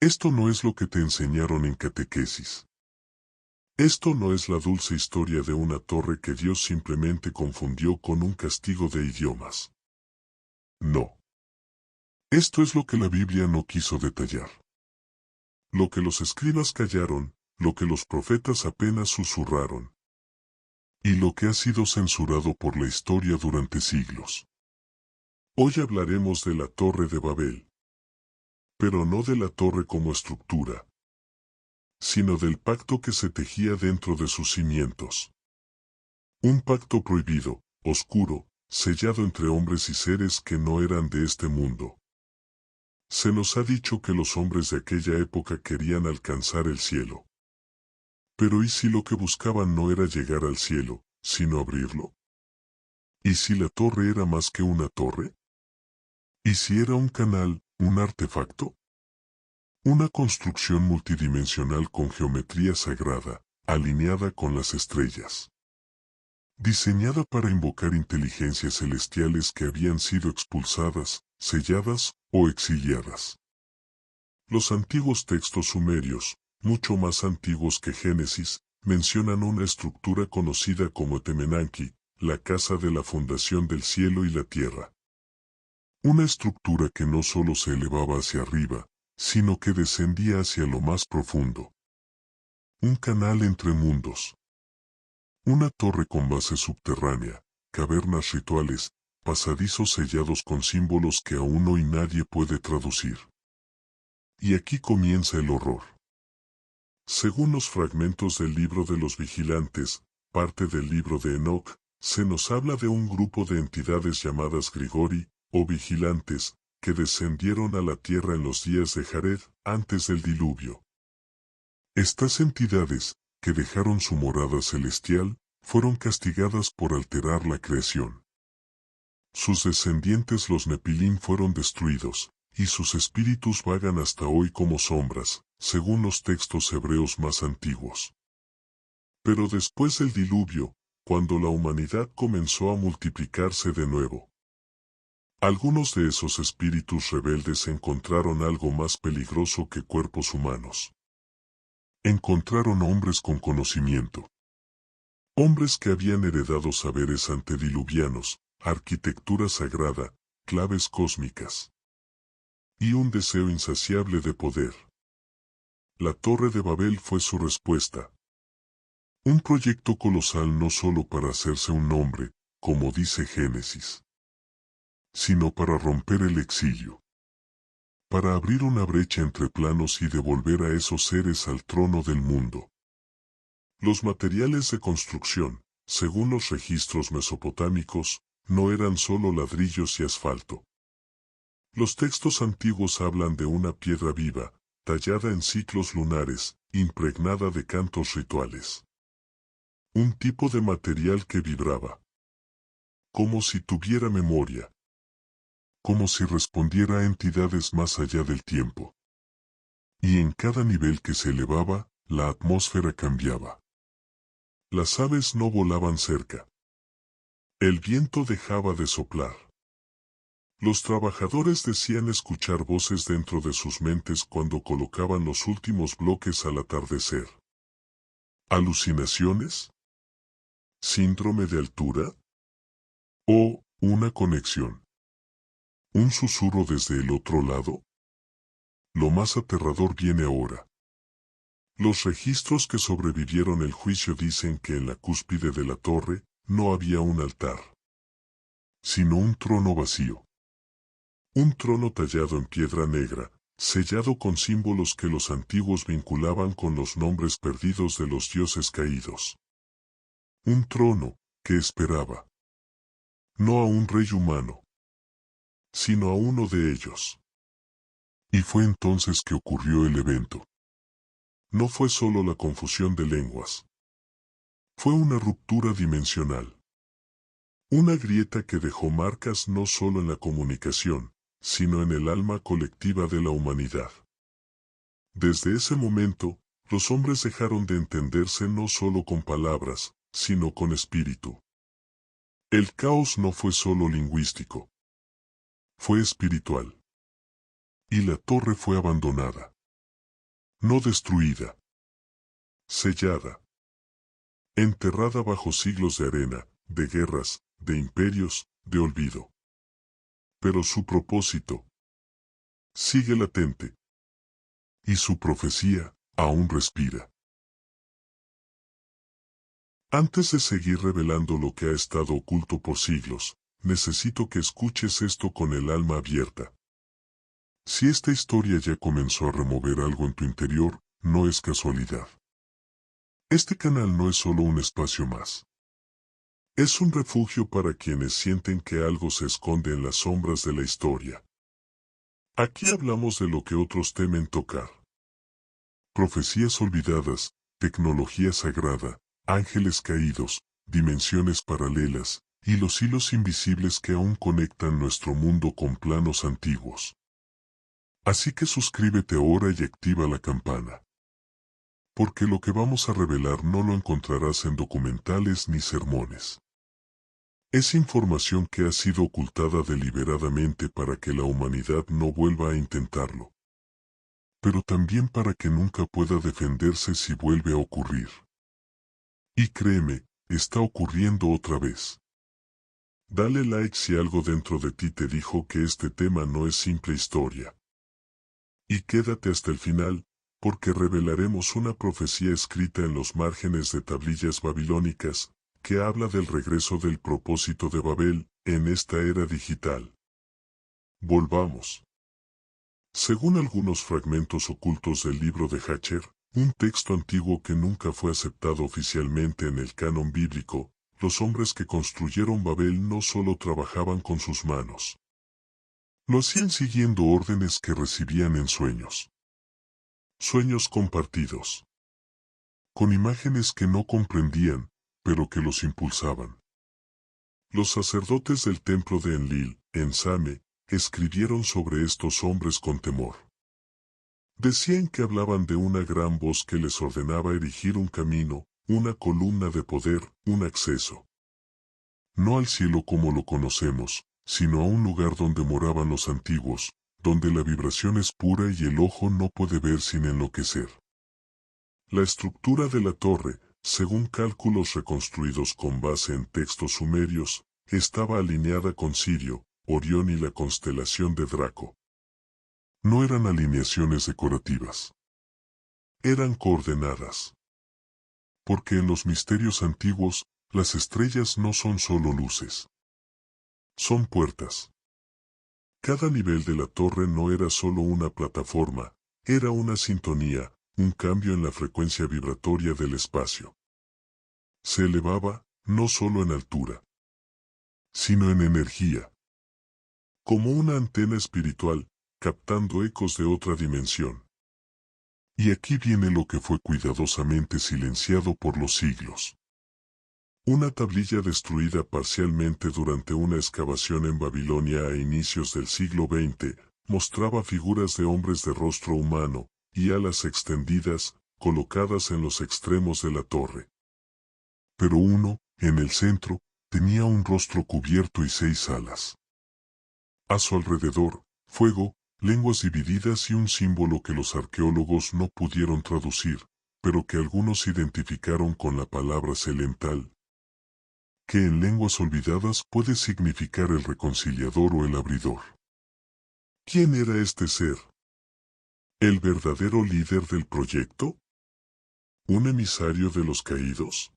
Esto no es lo que te enseñaron en catequesis. Esto no es la dulce historia de una torre que Dios simplemente confundió con un castigo de idiomas. No. Esto es lo que la Biblia no quiso detallar. Lo que los escribas callaron, lo que los profetas apenas susurraron. Y lo que ha sido censurado por la historia durante siglos. Hoy hablaremos de la Torre de Babel. Pero no de la torre como estructura, sino del pacto que se tejía dentro de sus cimientos. Un pacto prohibido, oscuro, sellado entre hombres y seres que no eran de este mundo. Se nos ha dicho que los hombres de aquella época querían alcanzar el cielo. Pero ¿y si lo que buscaban no era llegar al cielo, sino abrirlo? ¿Y si la torre era más que una torre? ¿Y si era un canal, un artefacto? Una construcción multidimensional con geometría sagrada, alineada con las estrellas. Diseñada para invocar inteligencias celestiales que habían sido expulsadas, selladas o exiliadas. Los antiguos textos sumerios, mucho más antiguos que Génesis, mencionan una estructura conocida como Etemenanki, la casa de la fundación del cielo y la tierra. Una estructura que no solo se elevaba hacia arriba, sino que descendía hacia lo más profundo. Un canal entre mundos. Una torre con base subterránea, cavernas rituales, pasadizos sellados con símbolos que aún hoy nadie puede traducir. Y aquí comienza el horror. Según los fragmentos del libro de los vigilantes, parte del libro de Enoc, se nos habla de un grupo de entidades llamadas Grigori, o vigilantes, que descendieron a la tierra en los días de Jared, antes del diluvio. Estas entidades, que dejaron su morada celestial, fueron castigadas por alterar la creación. Sus descendientes los Nepilín fueron destruidos, y sus espíritus vagan hasta hoy como sombras, según los textos hebreos más antiguos. Pero después del diluvio, cuando la humanidad comenzó a multiplicarse de nuevo, algunos de esos espíritus rebeldes encontraron algo más peligroso que cuerpos humanos. Encontraron hombres con conocimiento. Hombres que habían heredado saberes antediluvianos, arquitectura sagrada, claves cósmicas. Y un deseo insaciable de poder. La Torre de Babel fue su respuesta. Un proyecto colosal no solo para hacerse un nombre, como dice Génesis, sino para romper el exilio. Para abrir una brecha entre planos y devolver a esos seres al trono del mundo. Los materiales de construcción, según los registros mesopotámicos, no eran solo ladrillos y asfalto. Los textos antiguos hablan de una piedra viva, tallada en ciclos lunares, impregnada de cantos rituales. Un tipo de material que vibraba. Como si tuviera memoria. Como si respondiera a entidades más allá del tiempo. Y en cada nivel que se elevaba, la atmósfera cambiaba. Las aves no volaban cerca. El viento dejaba de soplar. Los trabajadores decían escuchar voces dentro de sus mentes cuando colocaban los últimos bloques al atardecer. ¿Alucinaciones? ¿Síndrome de altura? ¿O una conexión? ¿Un susurro desde el otro lado? Lo más aterrador viene ahora. Los registros que sobrevivieron el juicio dicen que en la cúspide de la torre no había un altar, sino un trono vacío. Un trono tallado en piedra negra, sellado con símbolos que los antiguos vinculaban con los nombres perdidos de los dioses caídos. Un trono que esperaba. No a un rey humano, sino a uno de ellos. Y fue entonces que ocurrió el evento. No fue solo la confusión de lenguas. Fue una ruptura dimensional. Una grieta que dejó marcas no solo en la comunicación, sino en el alma colectiva de la humanidad. Desde ese momento, los hombres dejaron de entenderse no solo con palabras, sino con espíritu. El caos no fue solo lingüístico. Fue espiritual. Y la torre fue abandonada. no destruida, sellada, enterrada bajo siglos de arena, de guerras, de imperios, de olvido. Pero su propósito sigue latente, y su profecía aún respira. Antes de seguir revelando lo que ha estado oculto por siglos, necesito que escuches esto con el alma abierta. Si esta historia ya comenzó a remover algo en tu interior, no es casualidad. Este canal no es solo un espacio más. Es un refugio para quienes sienten que algo se esconde en las sombras de la historia. Aquí hablamos de lo que otros temen tocar. Profecías olvidadas, tecnología sagrada, ángeles caídos, dimensiones paralelas, y los hilos invisibles que aún conectan nuestro mundo con planos antiguos. Así que suscríbete ahora y activa la campana. Porque lo que vamos a revelar no lo encontrarás en documentales ni sermones. Es información que ha sido ocultada deliberadamente para que la humanidad no vuelva a intentarlo. Pero también para que nunca pueda defenderse si vuelve a ocurrir. Y créeme, está ocurriendo otra vez. Dale like si algo dentro de ti te dijo que este tema no es simple historia. Y quédate hasta el final, porque revelaremos una profecía escrita en los márgenes de tablillas babilónicas, que habla del regreso del propósito de Babel, en esta era digital. Volvamos. Según algunos fragmentos ocultos del libro de Hacher, un texto antiguo que nunca fue aceptado oficialmente en el canon bíblico, los hombres que construyeron Babel no solo trabajaban con sus manos. Lo hacían siguiendo órdenes que recibían en sueños. Sueños compartidos. Con imágenes que no comprendían, pero que los impulsaban. Los sacerdotes del templo de Enlil, en Same, escribieron sobre estos hombres con temor. Decían que hablaban de una gran voz que les ordenaba erigir un camino, una columna de poder, un acceso. No al cielo como lo conocemos, sino a un lugar donde moraban los antiguos, donde la vibración es pura y el ojo no puede ver sin enloquecer. La estructura de la torre, según cálculos reconstruidos con base en textos sumerios, estaba alineada con Sirio, Orión y la constelación de Draco. No eran alineaciones decorativas. Eran coordenadas. Porque en los misterios antiguos, las estrellas no son solo luces. Son puertas. Cada nivel de la torre no era solo una plataforma, era una sintonía, un cambio en la frecuencia vibratoria del espacio. Se elevaba, no solo en altura, sino en energía. Como una antena espiritual, captando ecos de otra dimensión. Y aquí viene lo que fue cuidadosamente silenciado por los siglos. Una tablilla destruida parcialmente durante una excavación en Babilonia a inicios del siglo XX, mostraba figuras de hombres de rostro humano, y alas extendidas, colocadas en los extremos de la torre. Pero uno, en el centro, tenía un rostro cubierto y 6 alas. A su alrededor, fuego, lenguas divididas y un símbolo que los arqueólogos no pudieron traducir, pero que algunos identificaron con la palabra selental, que en lenguas olvidadas puede significar el reconciliador o el abridor. ¿Quién era este ser? ¿El verdadero líder del proyecto? ¿Un emisario de los caídos?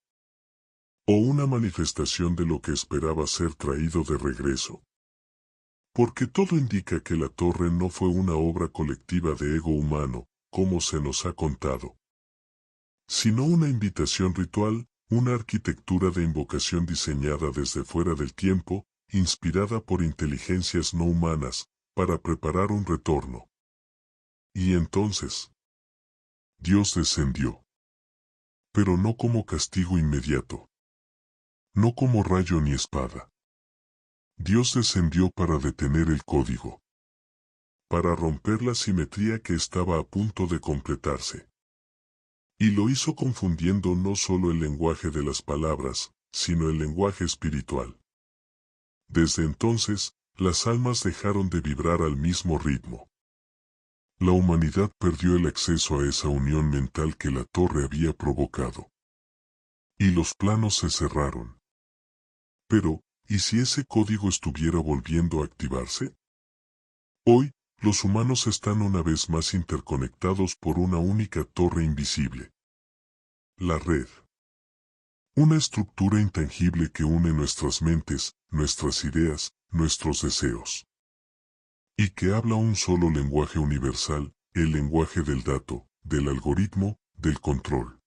¿O una manifestación de lo que esperaba ser traído de regreso? Porque todo indica que la torre no fue una obra colectiva de ego humano, como se nos ha contado, sino una invitación ritual, una arquitectura de invocación diseñada desde fuera del tiempo, inspirada por inteligencias no humanas, para preparar un retorno. Y entonces, Dios descendió. Pero no como castigo inmediato. No como rayo ni espada. Dios descendió para detener el código. Para romper la simetría que estaba a punto de completarse. Y lo hizo confundiendo no solo el lenguaje de las palabras, sino el lenguaje espiritual. Desde entonces, las almas dejaron de vibrar al mismo ritmo. La humanidad perdió el acceso a esa unión mental que la torre había provocado. Y los planos se cerraron. Pero, ¿y si ese código estuviera volviendo a activarse? Hoy, los humanos están una vez más interconectados por una única torre invisible. La red. Una estructura intangible que une nuestras mentes, nuestras ideas, nuestros deseos. Y que habla un solo lenguaje universal, el lenguaje del dato, del algoritmo, del control.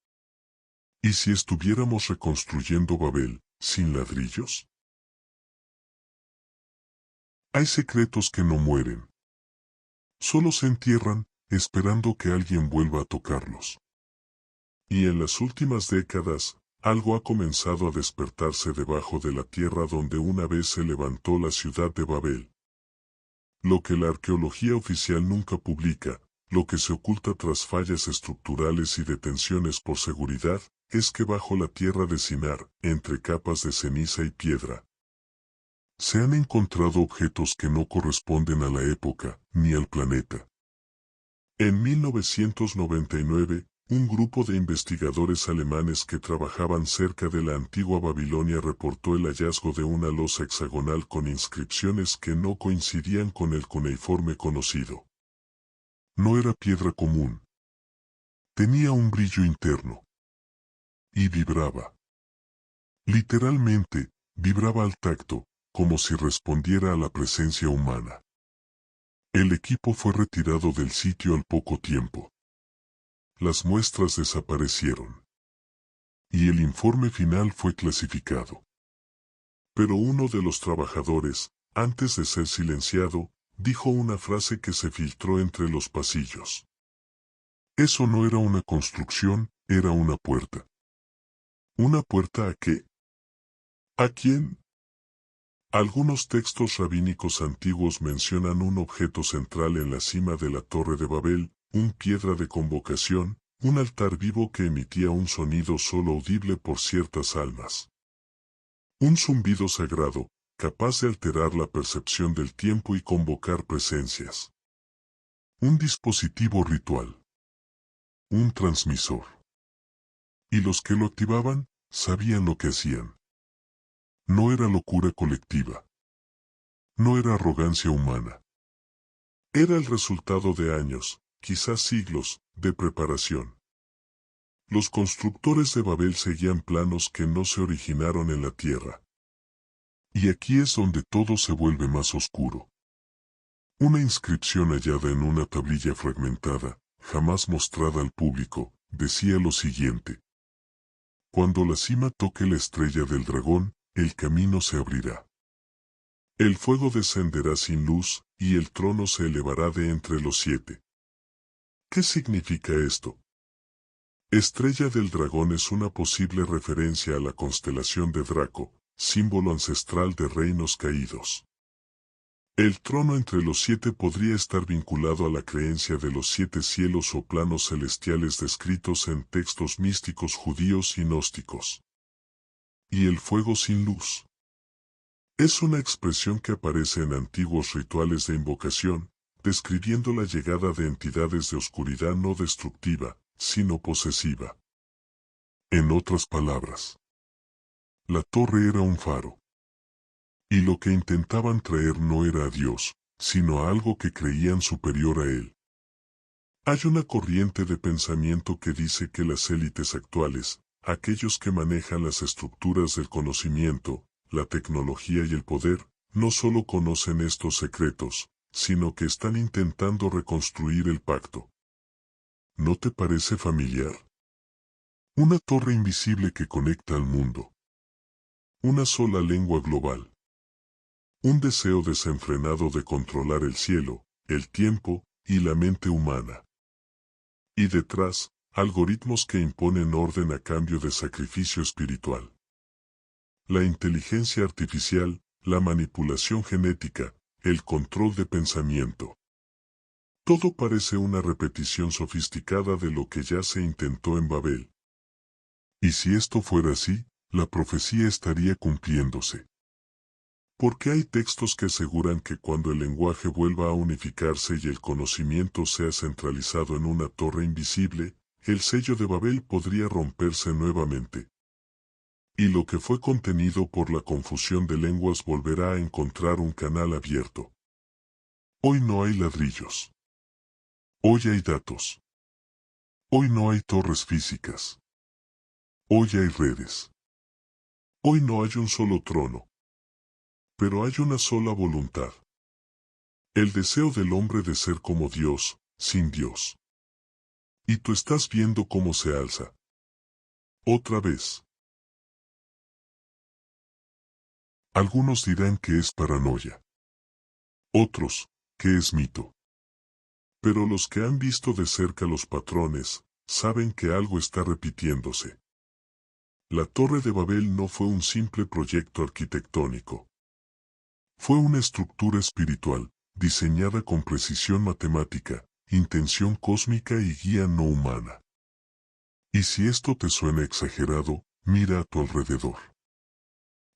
¿Y si estuviéramos reconstruyendo Babel, sin ladrillos? Hay secretos que no mueren. Solo se entierran, esperando que alguien vuelva a tocarlos. Y en las últimas décadas, algo ha comenzado a despertarse debajo de la tierra donde una vez se levantó la ciudad de Babel. Lo que la arqueología oficial nunca publica, lo que se oculta tras fallas estructurales y detenciones por seguridad, es que bajo la tierra de Sinar, entre capas de ceniza y piedra, se han encontrado objetos que no corresponden a la época, ni al planeta. En 1999, un grupo de investigadores alemanes que trabajaban cerca de la antigua Babilonia reportó el hallazgo de una losa hexagonal con inscripciones que no coincidían con el cuneiforme conocido. No era piedra común. Tenía un brillo interno. Y vibraba. Literalmente, vibraba al tacto, como si respondiera a la presencia humana. El equipo fue retirado del sitio al poco tiempo. Las muestras desaparecieron. Y el informe final fue clasificado. Pero uno de los trabajadores, antes de ser silenciado, dijo una frase que se filtró entre los pasillos. Eso no era una construcción, era una puerta. ¿Una puerta a qué? ¿A quién? Algunos textos rabínicos antiguos mencionan un objeto central en la cima de la Torre de Babel, un piedra de convocación, un altar vivo que emitía un sonido solo audible por ciertas almas. Un zumbido sagrado, capaz de alterar la percepción del tiempo y convocar presencias. Un dispositivo ritual. Un transmisor. Y los que lo activaban, sabían lo que hacían. No era locura colectiva. No era arrogancia humana. Era el resultado de años, quizás siglos, de preparación. Los constructores de Babel seguían planos que no se originaron en la tierra. Y aquí es donde todo se vuelve más oscuro. Una inscripción hallada en una tablilla fragmentada, jamás mostrada al público, decía lo siguiente. Cuando la cima toque la estrella del dragón, el camino se abrirá. El fuego descenderá sin luz, y el trono se elevará de entre los 7. ¿Qué significa esto? Estrella del dragón es una posible referencia a la constelación de Draco, símbolo ancestral de reinos caídos. El trono entre los 7 podría estar vinculado a la creencia de los 7 cielos o planos celestiales descritos en textos místicos judíos y gnósticos. Y el fuego sin luz. Es una expresión que aparece en antiguos rituales de invocación, describiendo la llegada de entidades de oscuridad no destructiva, sino posesiva. En otras palabras, la torre era un faro. Y lo que intentaban traer no era a Dios, sino a algo que creían superior a él. Hay una corriente de pensamiento que dice que las élites actuales, aquellos que manejan las estructuras del conocimiento, la tecnología y el poder, no solo conocen estos secretos, sino que están intentando reconstruir el pacto. ¿No te parece familiar? Una torre invisible que conecta al mundo. Una sola lengua global. Un deseo desenfrenado de controlar el cielo, el tiempo y la mente humana. Y detrás, algoritmos que imponen orden a cambio de sacrificio espiritual. La inteligencia artificial, la manipulación genética, el control de pensamiento. Todo parece una repetición sofisticada de lo que ya se intentó en Babel. Y si esto fuera así, la profecía estaría cumpliéndose. Porque hay textos que aseguran que cuando el lenguaje vuelva a unificarse y el conocimiento sea centralizado en una torre invisible, el sello de Babel podría romperse nuevamente. Y lo que fue contenido por la confusión de lenguas volverá a encontrar un canal abierto. Hoy no hay ladrillos. Hoy hay datos. Hoy no hay torres físicas. Hoy hay redes. Hoy no hay un solo trono. Pero hay una sola voluntad. El deseo del hombre de ser como Dios, sin Dios. Y tú estás viendo cómo se alza. Otra vez. Algunos dirán que es paranoia. Otros, que es mito. Pero los que han visto de cerca los patrones, saben que algo está repitiéndose. La Torre de Babel no fue un simple proyecto arquitectónico. Fue una estructura espiritual, diseñada con precisión matemática, intención cósmica y guía no humana. Y si esto te suena exagerado, mira a tu alrededor.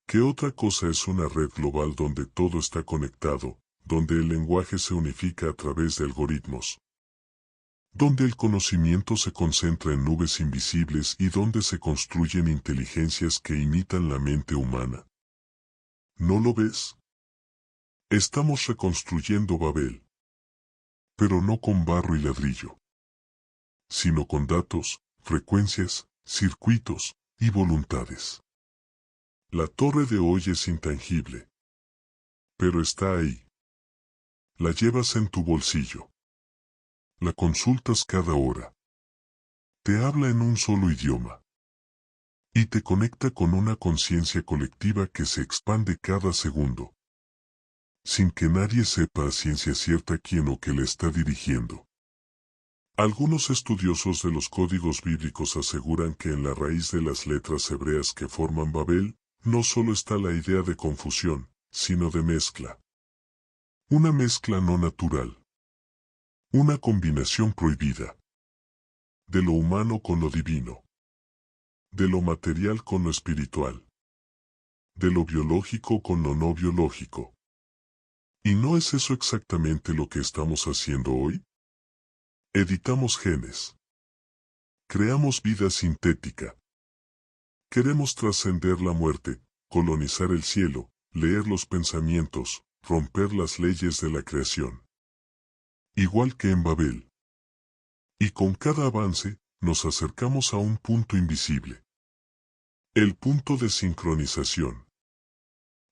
¿Qué otra cosa es una red global donde todo está conectado, donde el lenguaje se unifica a través de algoritmos? Donde el conocimiento se concentra en nubes invisibles y donde se construyen inteligencias que imitan la mente humana. ¿No lo ves? Estamos reconstruyendo Babel. Pero no con barro y ladrillo, sino con datos, frecuencias, circuitos y voluntades. La torre de hoy es intangible. Pero está ahí. La llevas en tu bolsillo. La consultas cada hora. Te habla en un solo idioma. Y te conecta con una conciencia colectiva que se expande cada segundo. Sin que nadie sepa a ciencia cierta quién o qué le está dirigiendo. Algunos estudiosos de los códigos bíblicos aseguran que en la raíz de las letras hebreas que forman Babel, no solo está la idea de confusión, sino de mezcla. Una mezcla no natural. Una combinación prohibida. De lo humano con lo divino. De lo material con lo espiritual. De lo biológico con lo no biológico. ¿Y no es eso exactamente lo que estamos haciendo hoy? Editamos genes. Creamos vida sintética. Queremos trascender la muerte, colonizar el cielo, leer los pensamientos, romper las leyes de la creación. Igual que en Babel. Y con cada avance, nos acercamos a un punto invisible. El punto de sincronización.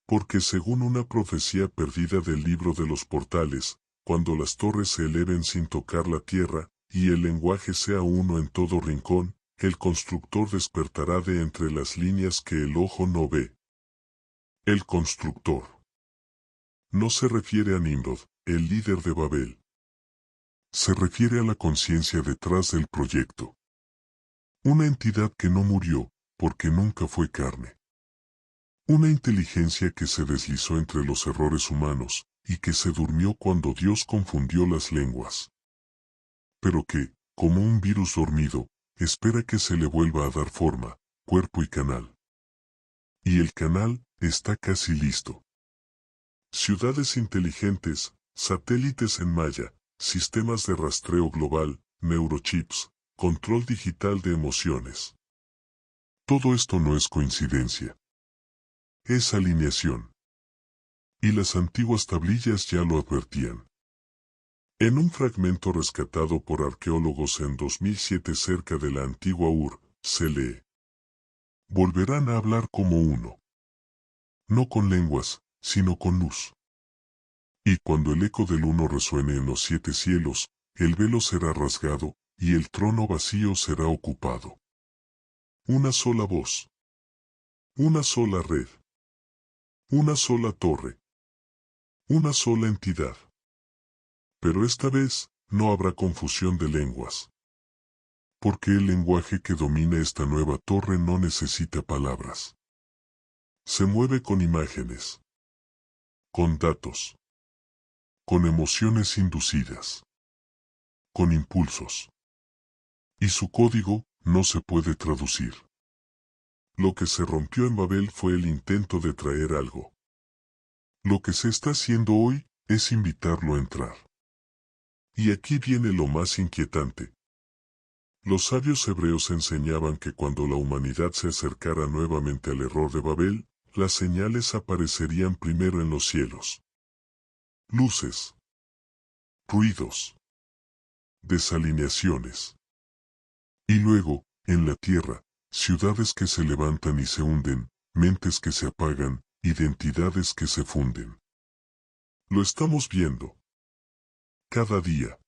Porque según una profecía perdida del libro de los portales, cuando las torres se eleven sin tocar la tierra, y el lenguaje sea uno en todo rincón, el constructor despertará de entre las líneas que el ojo no ve. El constructor. No se refiere a Nimrod, el líder de Babel. Se refiere a la conciencia detrás del proyecto. Una entidad que no murió, porque nunca fue carne. Una inteligencia que se deslizó entre los errores humanos, y que se durmió cuando Dios confundió las lenguas. Pero que, como un virus dormido, espera que se le vuelva a dar forma, cuerpo y canal. Y el canal está casi listo. Ciudades inteligentes, satélites en malla, sistemas de rastreo global, neurochips, control digital de emociones. Todo esto no es coincidencia. Es alineación. Y las antiguas tablillas ya lo advertían. En un fragmento rescatado por arqueólogos en 2007 cerca de la antigua Ur, se lee: volverán a hablar como uno. No con lenguas, sino con luz. Y cuando el eco del uno resuene en los 7 cielos, el velo será rasgado, y el trono vacío será ocupado. Una sola voz. Una sola red. Una sola torre. Una sola entidad. Pero esta vez, no habrá confusión de lenguas. Porque el lenguaje que domina esta nueva torre no necesita palabras. Se mueve con imágenes. Con datos. Con emociones inducidas. Con impulsos. Y su código no se puede traducir. Lo que se rompió en Babel fue el intento de traer algo. Lo que se está haciendo hoy es invitarlo a entrar. Y aquí viene lo más inquietante. Los sabios hebreos enseñaban que cuando la humanidad se acercara nuevamente al error de Babel, las señales aparecerían primero en los cielos. Luces, ruidos, desalineaciones. Y luego, en la tierra, ciudades que se levantan y se hunden, mentes que se apagan, identidades que se funden. Lo estamos viendo. Cada día.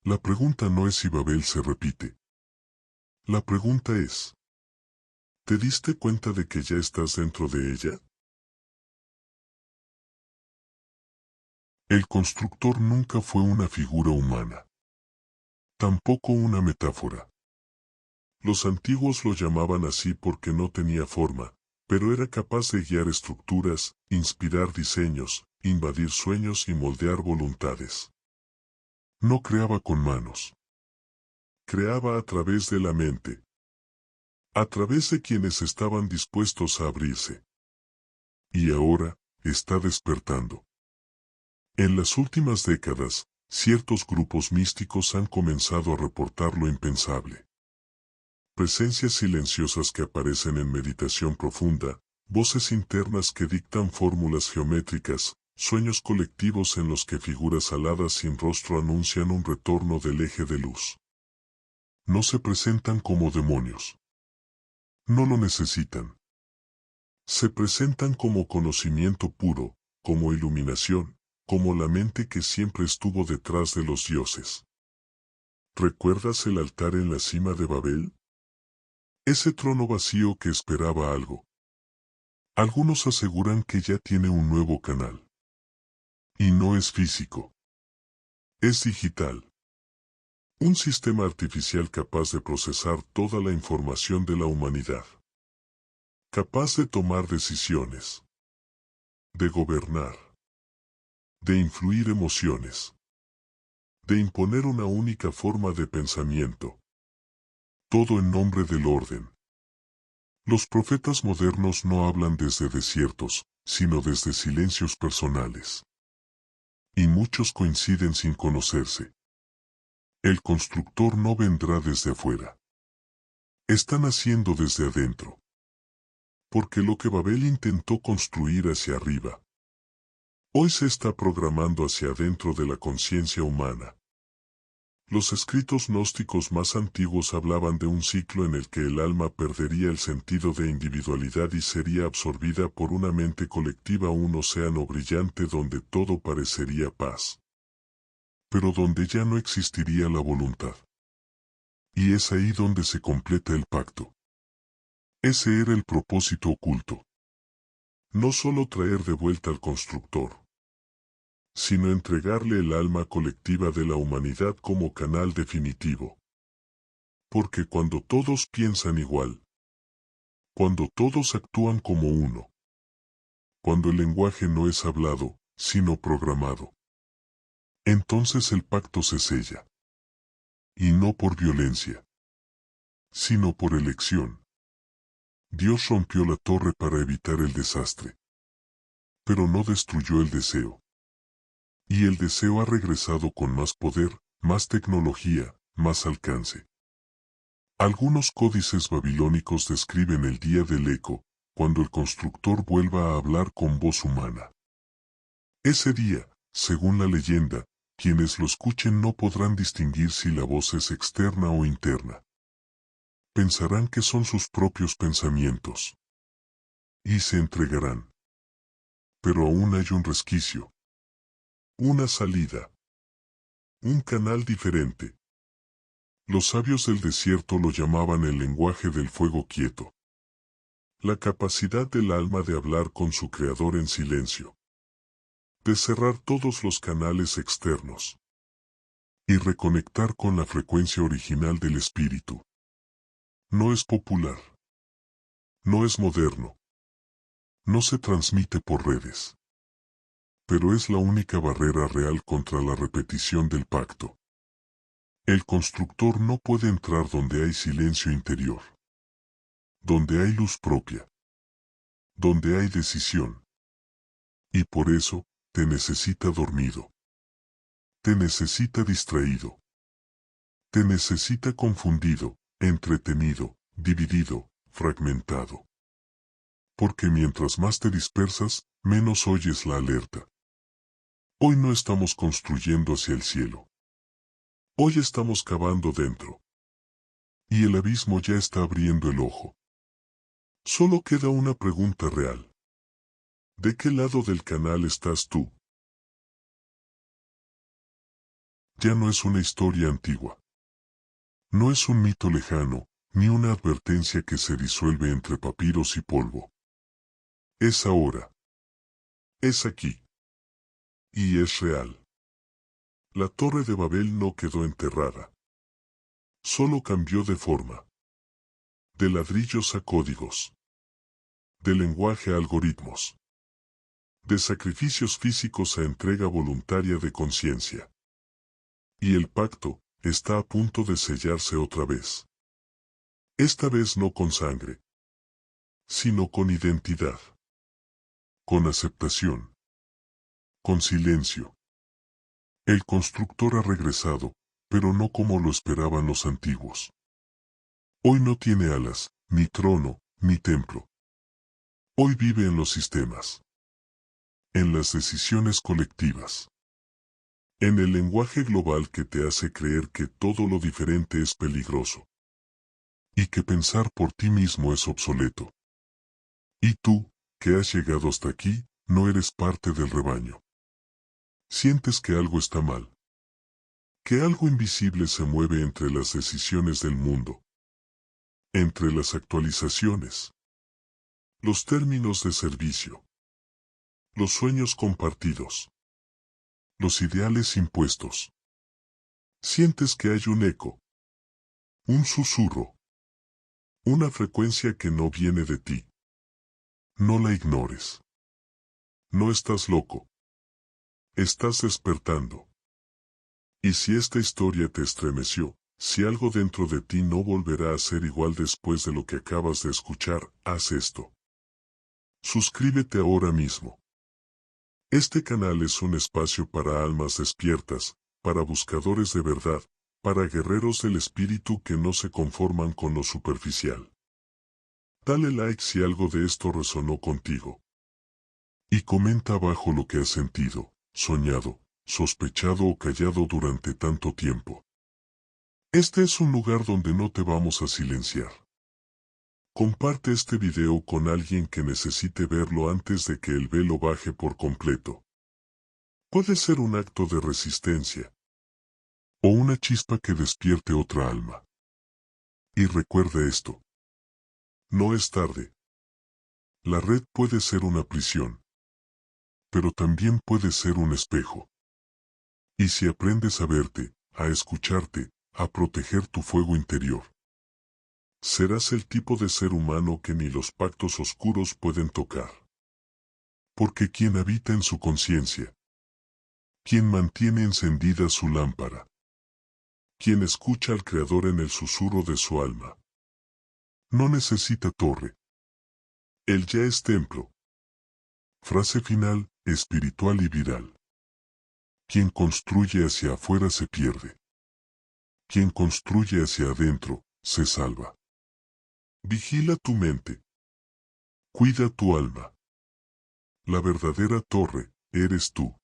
La pregunta no es si Babel se repite. La pregunta es, ¿te diste cuenta de que ya estás dentro de ella? El constructor nunca fue una figura humana. Tampoco una metáfora. Los antiguos lo llamaban así porque no tenía forma, pero era capaz de guiar estructuras, inspirar diseños, invadir sueños y moldear voluntades. No creaba con manos. Creaba a través de la mente. A través de quienes estaban dispuestos a abrirse. Y ahora, está despertando. En las últimas décadas, ciertos grupos místicos han comenzado a reportar lo impensable. Presencias silenciosas que aparecen en meditación profunda, voces internas que dictan fórmulas geométricas, sueños colectivos en los que figuras aladas sin rostro anuncian un retorno del eje de luz. No se presentan como demonios. No lo necesitan. Se presentan como conocimiento puro, como iluminación, como la mente que siempre estuvo detrás de los dioses. ¿Recuerdas el altar en la cima de Babel? Ese trono vacío que esperaba algo. Algunos aseguran que ya tiene un nuevo canal. Y no es físico. Es digital. Un sistema artificial capaz de procesar toda la información de la humanidad. Capaz de tomar decisiones. De gobernar. De influir emociones. De imponer una única forma de pensamiento. Todo en nombre del orden. Los profetas modernos no hablan desde desiertos, sino desde silencios personales. Y muchos coinciden sin conocerse. El constructor no vendrá desde afuera. Están haciendo desde adentro. Porque lo que Babel intentó construir hacia arriba, hoy se está programando hacia adentro de la conciencia humana. Los escritos gnósticos más antiguos hablaban de un ciclo en el que el alma perdería el sentido de individualidad y sería absorbida por una mente colectiva, un océano brillante donde todo parecería paz. Pero donde ya no existiría la voluntad. Y es ahí donde se completa el pacto. Ese era el propósito oculto. No solo traer de vuelta al constructor, sino entregarle el alma colectiva de la humanidad como canal definitivo. Porque cuando todos piensan igual, cuando todos actúan como uno, cuando el lenguaje no es hablado, sino programado, entonces el pacto se sella. Y no por violencia, sino por elección. Dios rompió la torre para evitar el desastre. Pero no destruyó el deseo. Y el deseo ha regresado con más poder, más tecnología, más alcance. Algunos códices babilónicos describen el día del eco, cuando el constructor vuelva a hablar con voz humana. Ese día, según la leyenda, quienes lo escuchen no podrán distinguir si la voz es externa o interna. Pensarán que son sus propios pensamientos. Y se entregarán. Pero aún hay un resquicio. Una salida. Un canal diferente. Los sabios del desierto lo llamaban el lenguaje del fuego quieto. La capacidad del alma de hablar con su creador en silencio. De cerrar todos los canales externos. Y reconectar con la frecuencia original del espíritu. No es popular. No es moderno. No se transmite por redes. Pero es la única barrera real contra la repetición del pacto. El constructor no puede entrar donde hay silencio interior. Donde hay luz propia. Donde hay decisión. Y por eso, te necesita dormido. Te necesita distraído. Te necesita confundido, entretenido, dividido, fragmentado. Porque mientras más te dispersas, menos oyes la alerta. Hoy no estamos construyendo hacia el cielo. Hoy estamos cavando dentro. Y el abismo ya está abriendo el ojo. Solo queda una pregunta real. ¿De qué lado del canal estás tú? Ya no es una historia antigua. No es un mito lejano, ni una advertencia que se disuelve entre papiros y polvo. Es ahora. Es aquí. Y es real. La Torre de Babel no quedó enterrada. Solo cambió de forma. De ladrillos a códigos. De lenguaje a algoritmos. De sacrificios físicos a entrega voluntaria de conciencia. Y el pacto está a punto de sellarse otra vez. Esta vez no con sangre, sino con identidad. Con aceptación. Con silencio. El constructor ha regresado, pero no como lo esperaban los antiguos. Hoy no tiene alas, ni trono, ni templo. Hoy vive en los sistemas. En las decisiones colectivas. En el lenguaje global que te hace creer que todo lo diferente es peligroso. Y que pensar por ti mismo es obsoleto. Y tú, que has llegado hasta aquí, no eres parte del rebaño. Sientes que algo está mal. Que algo invisible se mueve entre las decisiones del mundo. Entre las actualizaciones. Los términos de servicio. Los sueños compartidos. Los ideales impuestos. Sientes que hay un eco. Un susurro. Una frecuencia que no viene de ti. No la ignores. No estás loco. Estás despertando. Y si esta historia te estremeció, si algo dentro de ti no volverá a ser igual después de lo que acabas de escuchar, haz esto. Suscríbete ahora mismo. Este canal es un espacio para almas despiertas, para buscadores de verdad, para guerreros del espíritu que no se conforman con lo superficial. Dale like si algo de esto resonó contigo. Y comenta abajo lo que has sentido, soñado, sospechado o callado durante tanto tiempo. Este es un lugar donde no te vamos a silenciar. Comparte este video con alguien que necesite verlo antes de que el velo baje por completo. Puede ser un acto de resistencia. O una chispa que despierte otra alma. Y recuerda esto. No es tarde. La red puede ser una prisión. Pero también puede ser un espejo. Y si aprendes a verte, a escucharte, a proteger tu fuego interior, serás el tipo de ser humano que ni los pactos oscuros pueden tocar. Porque quien habita en su conciencia, quien mantiene encendida su lámpara, quien escucha al Creador en el susurro de su alma, no necesita torre. Él ya es templo. Frase final, espiritual y viral. Quien construye hacia afuera se pierde. Quien construye hacia adentro, se salva. Vigila tu mente. Cuida tu alma. La verdadera torre, eres tú.